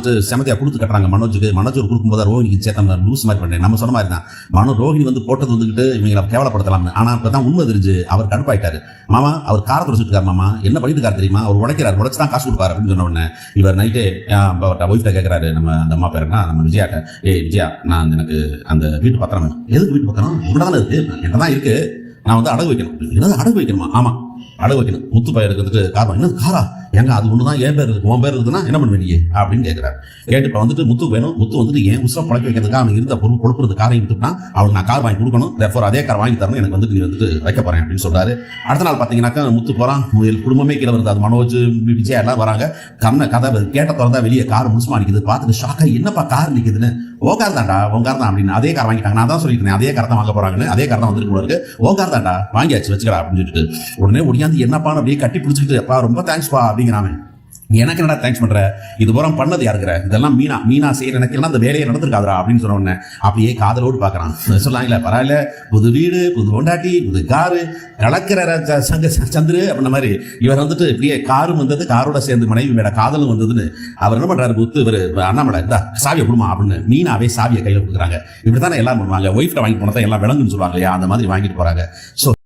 வந்துட்டு செமத்தியா கொடுத்து கட்டுறாங்க மனோஜ் கொடுக்கும்போது ரோஹிணிக்கு சேர்த்த லூஸ் மாதிரி பண்ணேன். நம்ம சொன்ன மாதிரி தான் ரோஹிணி வந்து போட்டது வந்துக்கிட்டு இவங்களை கேவலப்படுத்தலாம்னு. ஆனா இப்பதான் உண்மை தெரிஞ்சு அவர் கடுப்பாயிட்டாரு. மாமா அவர் காரத்தை வச்சுருக்காரு. மாமா என்ன பண்ணிட்டு இருக்காரு தெரியுமா, அவர் உடைக்கிறார், உடைச்சு தான் காசு கொடுப்பாரு அப்படின்னு சொன்ன உடனே இவர் நைட்டே ஒய்ஃப்ட கேட்கறாரு, நம்ம அந்த அம்மா பேருனா நம்ம விஜயாட்ட, விஜயா நான் எனக்கு அந்த வீட்டு பத்திரம் வேணும். எதுக்கு வீட்டு பத்திரம்? உங்கள்தான் இருக்கு, என்கிட்ட தான் இருக்கு, நான் வந்து அடகு வைக்கணும். என்னது அடகு வைக்கணுமா? ஆமா அடகு வைக்கணும். முத்து பையன் இருக்கிறதுக்கு காரணம் என்னது? காரா? எங்க அது ஒண்ணுதான் என் பேர் இருக்கு, உன் பேர் இருக்குதுன்னா என்ன பண்ணுவ நீ அப்படின்னு கேட்கிறாரு. கேட்டு இப்ப வந்துட்டு முத்து வேணும், முத்து வந்துட்டு ஏன் உசுரம் பழக்க வைக்கிறதுக்காக அவனுக்கு இருந்த பொருள் கொடுக்குறது காரையும் விட்டுனா அவனுக்கு நான் கார் வாங்கி கொடுக்கணும், தேர்ஃபோர் அதே கார் வாங்கி தரணும், எனக்கு வந்துட்டு நீ வந்துட்டு வைக்க போறேன் அப்படின்னு சொல்றாரு. அடுத்த நாள் பாத்தீங்கன்னாக்கா முத்து போறான், குடும்பமே கீழே வருது. அது மனோஜ் விஜயா எல்லாம் வராங்க. கதை கேட்ட திறந்தா வெளியே கார் முழுசுமா நிக்குது. பார்த்துட்டு ஷாக்கா என்னப்பா கார் நிக்குதுன்னு. ஓகார் தான்டா, உங்கார் தான் அப்படின்னு. அதே கார் வாங்கிட்டாங்க. நான் தான் சொல்லியிருக்கேன் அதே கார் தான் வாங்க போறாங்கன்னு. அதே கார் தான் வந்துட்டு கூட இருக்கு. ஓகார் தான்டா, வாங்கியாச்சு வச்சுக்கடா அப்படின்னு சொல்லிட்டு உடனே ஒடியாந்து என்னப்பான்னு அப்படியே கட்டி பிடிச்சிக்கிட்டு, அப்பா ரொம்ப தேங்க்ஸ்பா அப்படிங்கிறாங்க. எனக்கு என்னடா தேங்க்ஸ் பண்ற, இது பூரா பண்ணது யாருக்குற, இதெல்லாம் மீனா செய்யற எனக்கு எல்லாம் அந்த வேலையை நடந்திருக்காதுரா அப்படின்னு சொன்ன உடனே அப்படியே காதலோடு பாக்குறான். சொல்லாங்களே பரவாயில்ல, புது வீடு, புது பொண்டாட்டி, புது காரு, கலக்கிற சந்திரு அப்படின்ற மாதிரி இவர் வந்துட்டு இப்படியே காரும் வந்தது, காரோட சேர்ந்து மனைவி மேல காதலும் வந்ததுன்னு அவர் என்ன பண்றாரு, புத்து இவர் அண்ணாமலை இந்த சாவியை கொடுமா அப்படின்னு மீனாவே சாவியை கையில கொடுக்குறாங்க. இப்படித்தானே எல்லாம் பண்ணுவாங்க. ஒய்ஃப்ல வாங்கி போனதான் எல்லாம் விளங்குன்னு சொல்லுவாங்க இல்லையா, அந்த மாதிரி வாங்கிட்டு போறாங்க. ஸோ